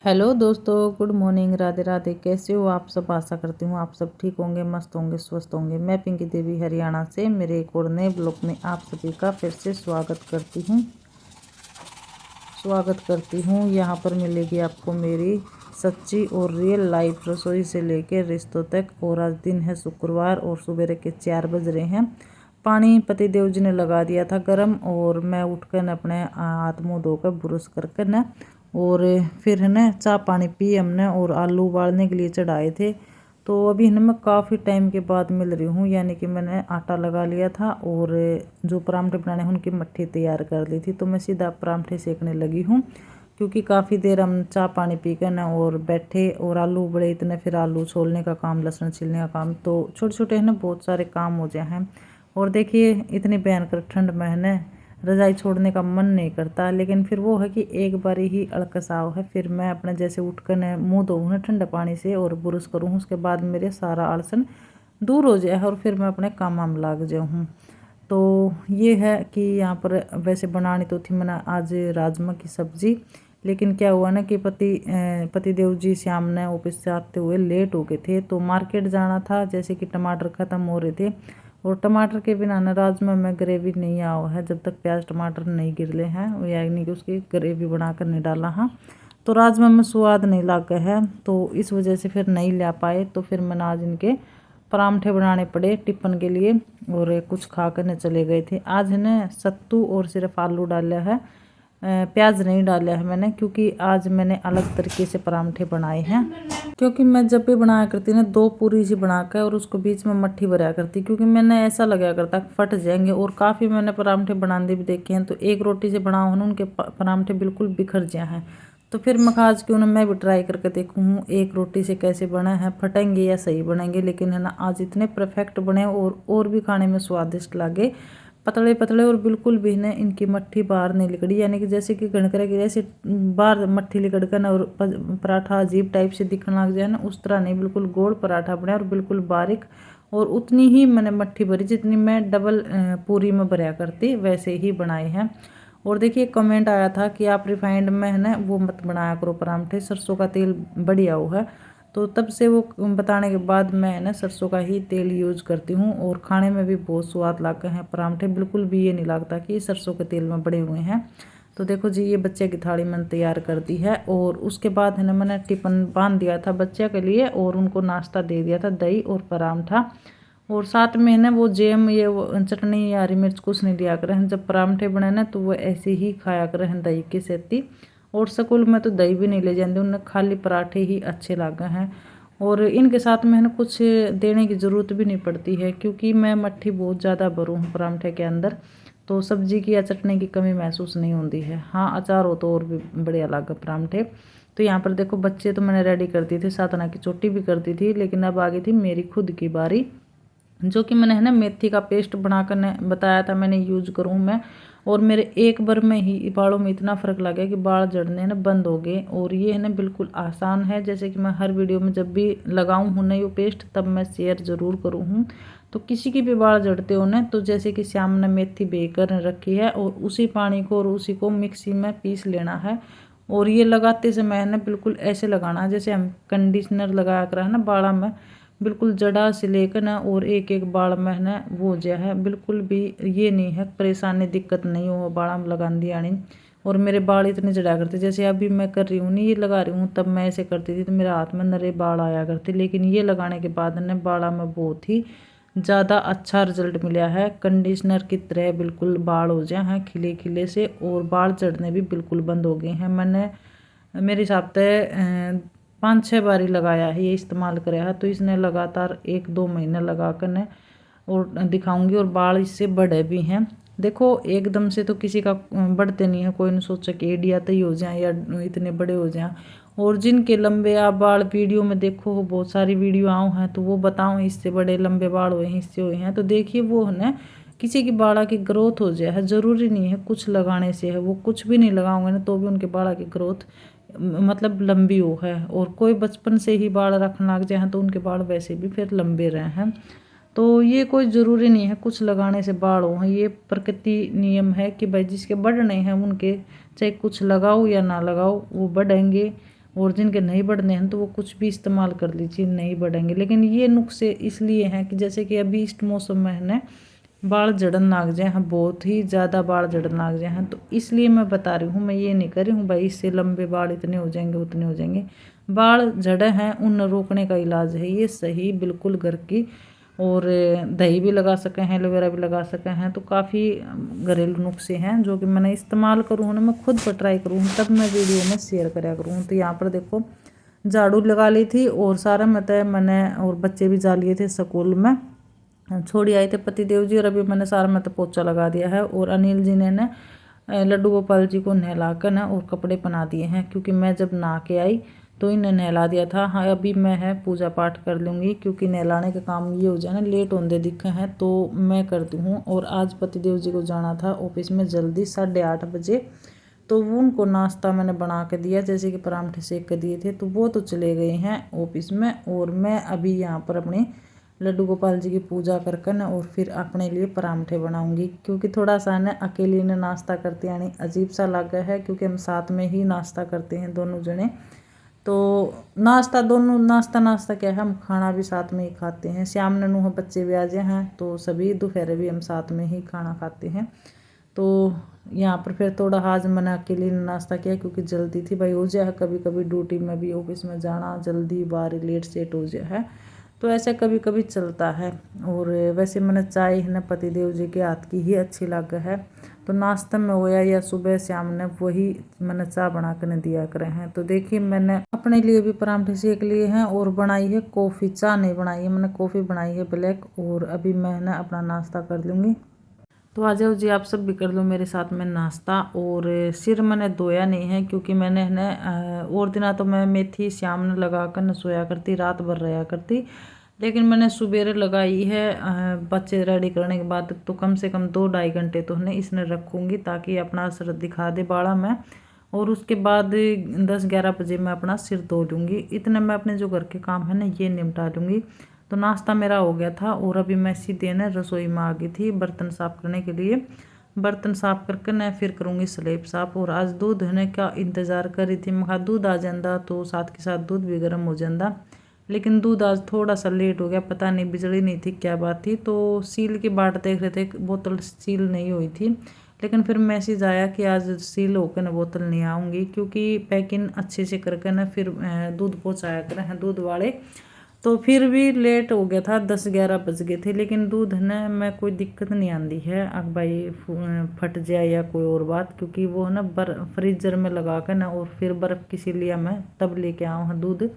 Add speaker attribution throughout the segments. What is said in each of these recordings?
Speaker 1: Hello दोस्तों, good morning, Radhe Radhe. कैसे हो आप सब? आशा करती हूँ आप सब ठीक होंगे, मस्त होंगे, स्वस्थ होंगे। मैं पिंकी देवी हरियाणा से मेरे एक और नए ब्लॉग में आप सभी का फिर से स्वागत करती हूँ। यहाँ पर मिलेगी आपको मेरी सच्ची और रियल लाइफ, रसोई से लेकर रिश्तों तक। और आज दिन है शुक्रवार और सुबह के 4 बज रहे हैं। पानी पतिदेव जी ने लगा दिया था गर्म, और मैं उठकर अपने हाथ मुँह धोकर ब्रश करके न और फिर है ना चाय पानी पी हमने, और आलू उबालने के लिए चढ़ाए थे। तो अभी है मैं काफ़ी टाइम के बाद मिल रही हूँ, यानी कि मैंने आटा लगा लिया था और जो परांठे बनाने हैं उनकी मट्ठी तैयार कर ली थी। तो मैं सीधा परांठे सेकने लगी हूँ, क्योंकि काफ़ी देर हम चाय पानी पी कर ना और बैठे, और आलू उबले इतने, फिर आलू छोलने का काम, लहसुन छिलने का काम, तो छोटे छोटे है ना बहुत सारे काम हो जाए हैं। और देखिए इतनी भयंकर ठंड में है ना रजाई छोड़ने का मन नहीं करता, लेकिन फिर वो है कि एक बार ही अड़कसाव है। फिर मैं अपने जैसे उठकर न मुँह धोऊँ ना ठंडे पानी से और ब्रश करूँ, उसके बाद मेरे सारा आलसन दूर हो जाए और फिर मैं अपने काम वाम लग जाऊँ। तो ये है कि यहाँ पर वैसे बनानी तो थी मैंने आज राजमा की सब्ज़ी, लेकिन क्या हुआ ना कि पतिदेव जी श्याम ने ऑफिस से आते हुए लेट हो गए थे, तो मार्केट जाना था, जैसे कि टमाटर ख़त्म हो रहे थे। और टमाटर के बिना ना राजमा में ग्रेवी नहीं आओ है, जब तक प्याज टमाटर नहीं गिरले हैं, यानी कि उसकी ग्रेवी बना कर नहीं डाला। हाँ, तो राजमा में स्वाद नहीं लगा है, तो इस वजह से फिर नहीं ला पाए। तो फिर मैंने आज इनके परांठे बनाने पड़े टिफ़िन के लिए, और कुछ खा कर न चले गए थे। आज है ना सत्तू और सिर्फ आलू डाला है, प्याज नहीं डाला है मैंने, क्योंकि आज मैंने अलग तरीके से परांठे बनाए हैं। क्योंकि मैं जब भी बनाया करती ना 2 पूरी सी बनाकर और उसको बीच में मट्ठी भरा करती, क्योंकि मैंने ऐसा लगा करता फट जाएंगे। और काफ़ी मैंने परांठे बनाने भी देखे हैं, तो एक रोटी से बनाओ ना उनके परांठे बिल्कुल बिखर जाए हैं। तो फिर मैं आज क्यों ना मैं भी ट्राई करके देखूँ एक रोटी से कैसे बना है, फटेंगे या सही बनेंगे। लेकिन है ना आज इतने परफेक्ट बने और भी खाने में स्वादिष्ट लगे, पतले पतले, और बिल्कुल भी ना इनकी मट्ठी बाहर नहीं लिकड़ी, यानी कि जैसे कि गणकरा की जैसे बाहर मट्ठी लिकड़ कर ना और पराठा अजीब टाइप से दिखने लग जाए ना, उस तरह नहीं, बिल्कुल गोल पराठा बना और बिल्कुल बारीक। और उतनी ही मैंने मट्ठी भरी जितनी मैं डबल पूरी में भरा करती, वैसे ही बनाए हैं। और देखिए कमेंट आया था कि आप रिफाइंड में है ना वो मत बनाया करो परांठे, सरसों का तेल बढ़िया हो है। तो तब से वो बताने के बाद मैं ना सरसों का ही तेल यूज करती हूँ, और खाने में भी बहुत स्वाद लगते हैं परांठे, बिल्कुल भी ये नहीं लगता कि सरसों के तेल में बड़े हुए हैं। तो देखो जी ये बच्चे की थाली मैंने तैयार कर दी है, और उसके बाद है ना मैंने टिफ़िन बांध दिया था बच्चे के लिए, और उनको नाश्ता दे दिया था, दही और परांठा। और साथ में ना वो जैम, ये वो चटनी या हरी मिर्च कुछ नहीं दिया करें। जब परांठे बने ना तो वो ऐसे ही खाया करें दही के सेती। और स्कूल में तो दही भी नहीं ले जाते, उन्हें खाली पराठे ही अच्छे लगे हैं। और इनके साथ में है ना कुछ देने की ज़रूरत भी नहीं पड़ती है, क्योंकि मैं मट्ठी बहुत ज़्यादा भरूँ हूँ परांठे के अंदर, तो सब्जी की या चटनी की कमी महसूस नहीं होती है। हाँ, अचार हो तो और भी बढ़िया लगे परांठे। तो यहाँ पर देखो बच्चे तो मैंने रेडी कर दी थी, सातना की चोटी भी कर दी थी, लेकिन अब आ गई थी मेरी खुद की बारी, जो कि मैंने है ना मेथी का पेस्ट बनाकर बताया था मैंने यूज करूँ मैं। और मेरे एक बार में ही बालों में इतना फ़र्क लगा कि बाल झड़ने ना बंद हो गए। और ये है ना बिल्कुल आसान है, जैसे कि मैं हर वीडियो में जब भी लगाऊँ हूँ ना ये पेस्ट, तब मैं शेयर ज़रूर करूँ हूँ। तो किसी की भी बाल झड़ते हो ना, तो जैसे कि श्याम ने मेथी बेकर रखी है, और उसी पानी को और उसी को मिक्सी में पीस लेना है। और ये लगाते समय है ना बिल्कुल ऐसे लगाना है जैसे हम कंडीशनर लगा कर है ना बालों में, बिल्कुल जड़ा से लेकर ना और एक एक बाल में ना वो जो है बिल्कुल भी ये नहीं है परेशानी, दिक्कत नहीं हो बाल में लगा दिया नहीं। और मेरे बाल इतने जड़ा करते, जैसे अभी मैं कर रही हूँ नहीं ये लगा रही हूँ, तब मैं ऐसे करती थी तो मेरे हाथ में नरे बाल आया करते, लेकिन ये लगाने के बाद ना बालों में बहुत ही ज़्यादा अच्छा रिजल्ट मिला है। कंडीशनर की तरह बिल्कुल बाल हो जाए हैं खिले खिले से, और बाल झड़ने भी बिल्कुल बंद हो गए हैं। मैंने मेरे हिसाब से 5-6 बारी लगाया है, ये इस्तेमाल कराया है, तो इसने लगातार 1-2 महीने लगा कर ने और दिखाऊंगी, और बाल इससे बढ़े भी हैं। देखो एकदम से तो किसी का बढ़ते नहीं है, कोई नहीं सोचा कि एडिया तो ही हो जाए या इतने बड़े हो जाएं। और जिनके लंबे आप बाल वीडियो में देखो हो, बहुत सारी वीडियो आओ हैं तो वो बताओ इससे बड़े लंबे बाल हुए हैं, इससे हुए हैं, तो देखिए वो है ना किसी की बाड़ा की ग्रोथ हो जाए है, ज़रूरी नहीं है कुछ लगाने से है, वो कुछ भी नहीं लगाओगे ना तो भी उनके बाड़ा की ग्रोथ मतलब लंबी हो है। और कोई बचपन से ही बाल रखने लग जाए हैं तो उनके बाल वैसे भी फिर लंबे रहे हैं। तो ये कोई ज़रूरी नहीं है कुछ लगाने से बाल हो, ये प्रकृति नियम है कि भाई जिसके बढ़ने हैं उनके चाहे कुछ लगाओ या ना लगाओ वो बढ़ेंगे। और जिनके नहीं बढ़ने हैं तो वो कुछ भी इस्तेमाल कर लीजिए, नहीं बढ़ेंगे। लेकिन ये नुस्खे इसलिए हैं कि जैसे कि अभी इस मौसम में है ना बाल झड़न लग जाए हैं, बहुत ही ज़्यादा बाल झड़न लग जाए हैं, तो इसलिए मैं बता रही हूँ। मैं ये नहीं कर रही हूँ भाई इससे लंबे बाल इतने हो जाएंगे उतने हो जाएंगे। बाल झड़े हैं उन रोकने का इलाज है ये सही बिल्कुल घर की। और दही भी लगा सके हैं, एलोवेरा भी लगा सके हैं, तो काफ़ी घरेलू नुस्खे हैं जो कि मैंने इस्तेमाल करूँ ना, मैं खुद पर ट्राई करूँ तब मैं वीडियो में शेयर करा करूँ। तो यहाँ पर देखो झाड़ू लगा ली थी और सारा मतलब मैंने और बच्चे भी जा लिए थे स्कूल में, छोड़ी आई थे पति देव जी, और अभी मैंने सारा मतलब पोछा लगा दिया है। और अनिल जी ने ना लड्डू गोपाल जी को नहला कर ना और कपड़े पहना दिए हैं, क्योंकि मैं जब नहा के आई तो इन्हें नहला दिया था। हाँ अभी मैं है पूजा पाठ कर लूँगी, क्योंकि नहलाने का काम ये हो जाए ना लेट होने दिखे हैं तो मैं करती हूँ। और आज पति देव जी को जाना था ऑफिस में जल्दी 8:30 बजे, तो वो उनको नाश्ता मैंने बना के दिया, जैसे कि परांठे सेक के दिए थे, तो वो तो चले गए हैं ऑफिस में। और मैं अभी यहाँ पर अपने लड्डू गोपाल जी की पूजा करके ना और फिर अपने लिए परांठे बनाऊंगी, क्योंकि थोड़ा सा ना अकेले ने नाश्ता करते यानी अजीब सा लगा है, क्योंकि हम साथ में ही नाश्ता करते हैं दोनों जने। तो नाश्ता दोनों नाश्ता क्या है, हम खाना भी साथ में ही खाते हैं। श्याम ननू बच्चे भी आ जाए हैं तो सभी दोपहर भी हम साथ में ही खाना खाते हैं। तो यहाँ पर फिर थोड़ा आज मैंने अकेले नाश्ता किया, क्योंकि जल्दी थी भाई हो जाए, कभी कभी ड्यूटी में भी ऑफिस में जाना जल्दी बार लेट सेट हो जाए है, तो ऐसे कभी कभी चलता है। और वैसे मैंने चाय है ना पति देव जी के हाथ की ही अच्छी लग है, तो नाश्ता में होया या सुबह शाम ने वही मैंने चाय बना कर दिया करे हैं। तो देखिए मैंने अपने लिए भी परांठे सेक लिए हैं और बनाई है कॉफ़ी, चाय नहीं बनाई है मैंने, कॉफ़ी बनाई है ब्लैक। और अभी मैं ना अपना नाश्ता कर लूँगी। तो आ जाओ जी आप सब भी कर लो मेरे साथ में नाश्ता। और सिर मैंने धोया नहीं है, क्योंकि मैंने ना और दिना तो मैं मेथी शाम ने लगा कर न सोया करती, रात भर रहा करती, लेकिन मैंने सुबेरे लगाई है बच्चे रेडी करने के बाद, तो कम से कम 2-2.5 घंटे तो है इसने रखूँगी, ताकि अपना असर दिखा दे बाड़ा में। और उसके बाद 10-11 बजे मैं अपना सिर धो लूँगी। इतने मैं अपने जो घर के काम है ना ये निपटा लूँगी। तो नाश्ता मेरा हो गया था और अभी मैं सीधे ना रसोई में आ गई थी बर्तन साफ़ करने के लिए। बर्तन साफ़ करके मैं फिर करूँगी स्लेब साफ़। और आज दूध है का इंतज़ार कर रही थी, मैं कहा दूध आ जाता तो साथ के साथ दूध भी गर्म हो जाता, लेकिन दूध आज थोड़ा सा लेट हो गया, पता नहीं बिजली नहीं थी क्या बात थी। तो सील की बाट देख रहे थे, बोतल सील नहीं हुई थी, लेकिन फिर मैसेज आया कि आज सील होकर ना बोतल नहीं आऊँगी, क्योंकि पैकिंग अच्छे से करके ना फिर दूध पहुँचाया करें हैं दूध वाले। तो फिर भी लेट हो गया था, 10-11 बज गए थे, लेकिन दूध ना में कोई दिक्कत नहीं आती है अब भाई फट जाए या कोई और बात, क्योंकि वो है ना फ्रीजर में लगा कर ना और फिर बर्फ़ किसी लिया मैं तब लेके आऊँ हाँ दूध।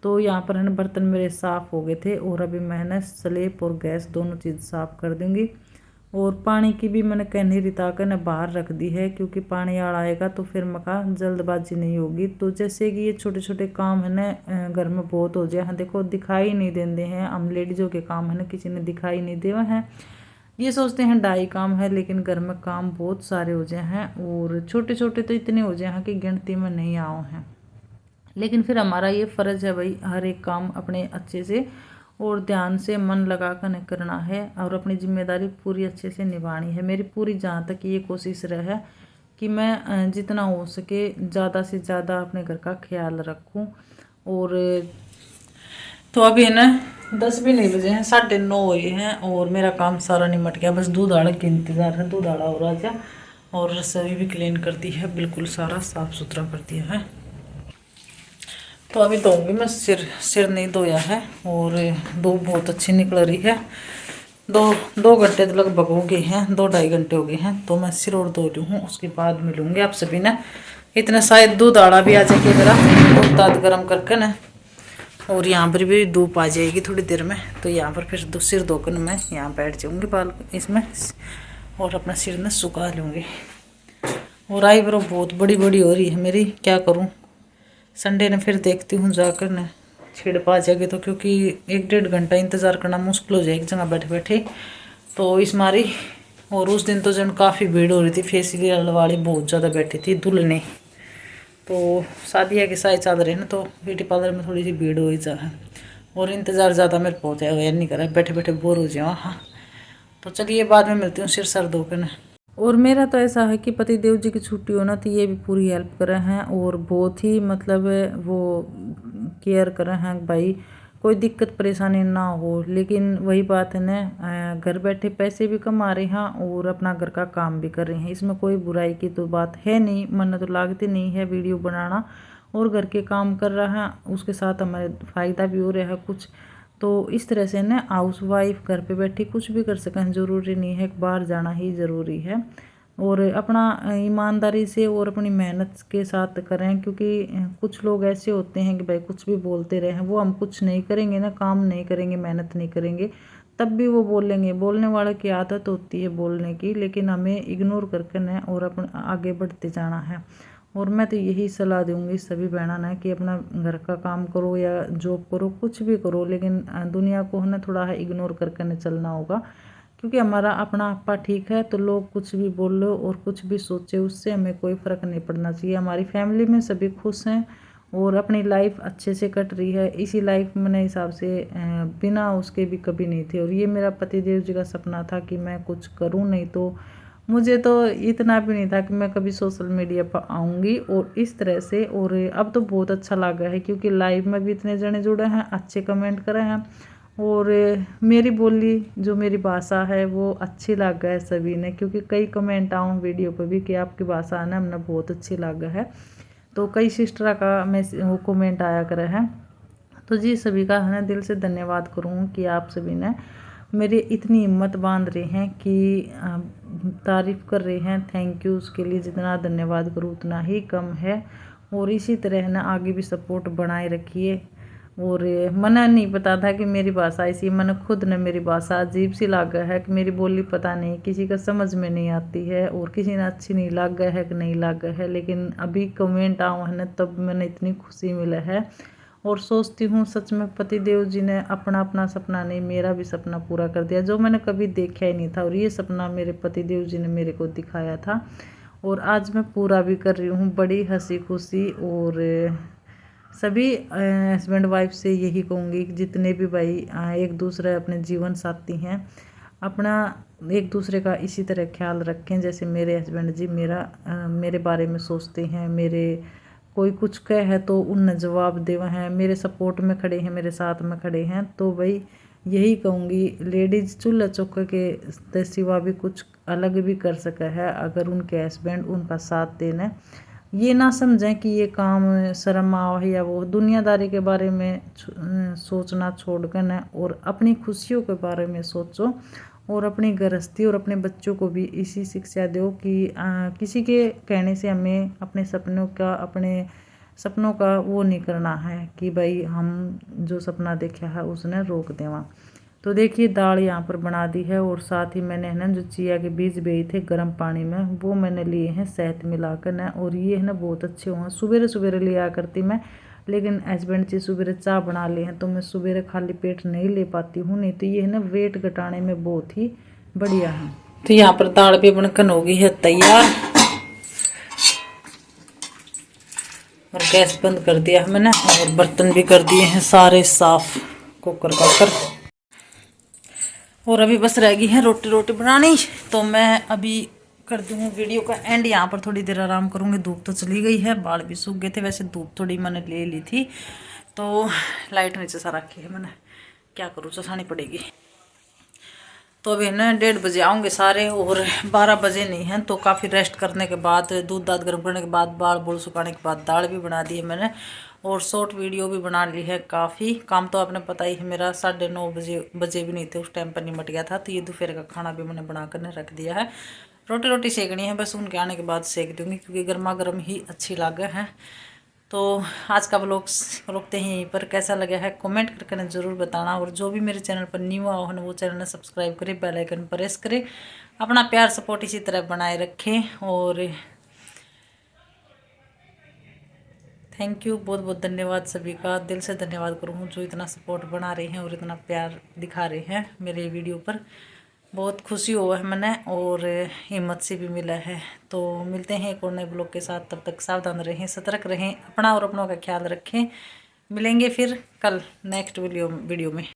Speaker 1: तो यहाँ पर है ना बर्तन मेरे साफ़ हो गए थे और अभी मैं ना स्लेब और गैस दोनों चीज़ साफ़ कर दूँगी। और पानी की भी मैंने कहनी रिता कर ना बाहर रख दी है, क्योंकि पानी आड़ आएगा तो फिर मका जल्दबाजी नहीं होगी। तो जैसे कि ये छोटे छोटे काम है ना घर में बहुत हो जाए, हाँ देखो दिखाई नहीं देते हैं, हम लेडीज़ों के काम है ना किसी ने दिखाई नहीं देवा है, ये सोचते हैं डाई काम है, लेकिन घर में काम बहुत सारे हो जाए हैं और छोटे छोटे तो इतने हो जाए हैं कि गिनती में नहीं आओ हैं। लेकिन फिर हमारा ये फ़र्ज़ है भाई हर एक काम अपने अच्छे से और ध्यान से मन लगा कर करना है और अपनी जिम्मेदारी पूरी अच्छे से निभानी है। मेरी पूरी जहाँ तक ये कोशिश रहे कि मैं जितना हो सके ज़्यादा से ज़्यादा अपने घर का ख्याल रखूं। और तो अभी है ना 10 भी नहीं बजे हैं, 9:30 हुए हैं और मेरा काम सारा निमट गया, बस दूध आड़ा के इंतज़ार है। दूध आड़ा हो रहा था और रसोई भी क्लीन कर दी है, बिल्कुल सारा साफ़ सुथरा कर दिया है। तो अभी धोऊंगी मैं सिर नहीं धोया है और धूप बहुत अच्छी निकल रही है। 2 घंटे तो लगभग हो गए हैं, 2-2.5 घंटे हो गए हैं, तो मैं सिर और धो लूँ उसके बाद मिलूँगी आप सभी ना। इतना शायद दूध आड़ा भी आ जाएगी मेरा, दूध दाद गर्म करके ना, और यहाँ पर भी धूप आ जाएगी थोड़ी देर में, तो यहाँ पर फिर सिर धोकर मैं यहाँ बैठ जाऊँगी बाल इसमें और अपना सिर में सुखा लूँगी। और आईब्रो बहुत बड़ी बड़ी हो रही है मेरी, क्या करूँ, संडे ने फिर देखती हूँ जाकर न छेड़ पा जाएगी तो, क्योंकि 1-1.5 घंटा इंतज़ार करना मुश्किल हो जाए एक जगह बैठे बैठे, तो इस मारी। और उस दिन तो जन काफ़ी भीड़ हो रही थी, फेसियल वाली बहुत ज़्यादा बैठी थी दुल्हने, तो शादी के साथ चादर है ना, तो ब्यूटी पार्लर में थोड़ी सी भीड़ हो ही जा है और इंतज़ार ज़्यादा मेरे पहुँचा नहीं करा, बैठे बैठे बोर हो जाओ। हाँ तो चलिए बाद में मिलती हूँ सिर सर धोकर न। और मेरा तो ऐसा है कि पति देव जी की छुट्टी हो ना तो ये भी पूरी हेल्प कर रहे हैं और बहुत ही मतलब वो केयर कर रहे हैं भाई कोई दिक्कत परेशानी ना हो। लेकिन वही बात है ना, घर बैठे पैसे भी कमा रहे हैं और अपना घर का काम भी कर रहे हैं, इसमें कोई बुराई की तो बात है नहीं। मन तो लागती नहीं है वीडियो बनाना और घर के काम कर रहा है, उसके साथ हमारे फ़ायदा भी हो रहा है कुछ। तो इस तरह से ना हाउस वाइफ घर पे बैठी कुछ भी कर सकें, ज़रूरी नहीं है कि बाहर जाना ही ज़रूरी है। और अपना ईमानदारी से और अपनी मेहनत के साथ करें, क्योंकि कुछ लोग ऐसे होते हैं कि भाई कुछ भी बोलते रहे, वो हम कुछ नहीं करेंगे ना, काम नहीं करेंगे, मेहनत नहीं करेंगे तब भी वो बोलेंगे। बोलने वाले की आदत होती है बोलने की, लेकिन हमें इग्नोर करके न और अपने आगे बढ़ते जाना है। और मैं तो यही सलाह दूंगी सभी बहना ने कि अपना घर का काम करो या जॉब करो, कुछ भी करो, लेकिन दुनिया को हमें थोड़ा है इग्नोर करके न चलना होगा। क्योंकि हमारा अपना आपा ठीक है तो लोग कुछ भी बोल लो और कुछ भी सोचे उससे हमें कोई फ़र्क नहीं पड़ना चाहिए। हमारी फैमिली में सभी खुश हैं और अपनी लाइफ अच्छे से कट रही है। इसी लाइफ मेरे हिसाब से बिना उसके भी कभी नहीं थे। और ये मेरा पतिदेव जी का सपना था कि मैं कुछ करूं, नहीं तो मुझे तो इतना भी नहीं था कि मैं कभी सोशल मीडिया पर आऊँगी और इस तरह से। और अब तो बहुत अच्छा लगा है क्योंकि लाइव में भी इतने जने जुड़े हैं, अच्छे कमेंट करे हैं और मेरी बोली जो मेरी भाषा है वो अच्छी लग है सभी ने। क्योंकि कई कमेंट आऊँ वीडियो पर भी कि आपकी भाषा है ना हमने बहुत अच्छी लग है, तो कई सिस्टर का मैं वो कमेंट आया करे है। तो जी सभी का है ना दिल से धन्यवाद करूँ कि आप सभी ने मेरी इतनी हिम्मत बांध रहे हैं कि तारीफ़ कर रहे हैं। थैंक यू, उसके लिए जितना धन्यवाद करूँ उतना ही कम है। और इसी तरह ना आगे भी सपोर्ट बनाए रखिए। और मना नहीं पता था कि मेरी भाषा ऐसी, मैंने खुद ने मेरी भाषा अजीब सी लगा है कि मेरी बोली पता नहीं किसी का समझ में नहीं आती है और किसी ने अच्छी नहीं लगा है कि नहीं लगा है। लेकिन अभी कमेंट आऊँ है ना तब मैंने इतनी खुशी मिला है और सोचती हूँ सच में पति देव जी ने अपना अपना सपना नहीं मेरा भी सपना पूरा कर दिया, जो मैंने कभी देखा ही नहीं था। और ये सपना मेरे पति देव जी ने मेरे को दिखाया था और आज मैं पूरा भी कर रही हूँ बड़ी हंसी खुशी। और सभी हस्बैंड वाइफ से यही कहूँगी कि जितने भी भाई एक दूसरे अपने जीवन साथी हैं अपना एक दूसरे का इसी तरह ख्याल रखें जैसे मेरे हस्बैंड जी मेरे बारे में सोचते हैं। मेरे कोई कुछ कहे है तो उन्हें जवाब देवा हैं, मेरे सपोर्ट में खड़े हैं, मेरे साथ में खड़े हैं। तो भाई यही कहूँगी लेडीज़ चूल्हा चौके के सिवा भी कुछ अलग भी कर सका है अगर उनके हस्बैंड उनका साथ देना। ये ना समझें कि ये काम शर्म आओ है या वो, दुनियादारी के बारे में सोचना छोड़ कर न और अपनी खुशियों के बारे में सोचो और अपनी गृहस्थी और अपने बच्चों को भी इसी शिक्षा दो कि किसी के कहने से हमें अपने सपनों का वो नहीं करना है कि भाई हम जो सपना देखा है उसने रोक देवा। तो देखिए दाल यहाँ पर बना दी है और साथ ही मैंने है ना जो चिया के बीज बेए थे गर्म पानी में वो मैंने लिए हैं शहद मिलाकर ना, और ये है ना बहुत अच्छे हुए। सुबह सुबह लिया करती मैं, लेकिन हस्बैंड जी सुबह चाय बना लिए हैं तो मैं सुबह खाली पेट नहीं ले पाती हूँ, नहीं तो ये है ना वेट घटाने में बहुत ही बढ़िया है। तो यहाँ पर दाल भी बनकर हो गई है तैयार और गैस बंद कर दिया है मैंने और बर्तन भी कर दिए हैं सारे साफ कुकर का। और अभी बस रह गई है रोटी बनानी, तो मैं अभी कर दूँ वीडियो का एंड। यहाँ पर थोड़ी देर आराम करूँगी, धूप तो चली गई है, बाल भी सूख गए थे। वैसे धूप थोड़ी मैंने ले ली थी तो लाइट नीचे सा रखी है मैंने, क्या करूँ चसानी पड़ेगी। तो अभी ना 1:30 बजे आऊँगे सारे और 12 बजे नहीं है तो काफ़ी रेस्ट करने के बाद दूध दाद गर्म करने के बाद बाल बोल सुखाने के बाद दाल भी बना दी है मैंने और शॉर्ट वीडियो भी बना ली है। काफ़ी काम तो आपने पता ही है मेरा 9:30 बजे भी नहीं थे उस टाइम पर निमट गया था। तो ये दोपहर का खाना भी मैंने बना कर रख दिया है। रोटी सेकनी है बस, उनके आने के बाद सेक दूँगी क्योंकि गर्मा गर्म ही अच्छी लगे हैं। तो आज का व्लॉग रोकते हैं यहीं पर। कैसा लगा है कमेंट करके ज़रूर बताना और जो भी मेरे चैनल पर न्यू आओ है वो चैनल सब्सक्राइब करें, बेल आइकन प्रेस करें, अपना प्यार सपोर्ट इसी तरह बनाए रखें। और थैंक यू, बहुत बहुत धन्यवाद सभी का, दिल से धन्यवाद करूँ जो इतना सपोर्ट बना रहे हैं और इतना प्यार दिखा रहे हैं मेरे वीडियो पर। बहुत खुशी हुआ है मैंने और हिम्मत से भी मिला है। तो मिलते हैं एक और नए ब्लॉग के साथ, तब तक सावधान रहें, सतर्क रहें, अपना और अपनों का ख्याल रखें। मिलेंगे फिर कल नेक्स्ट वीडियो में।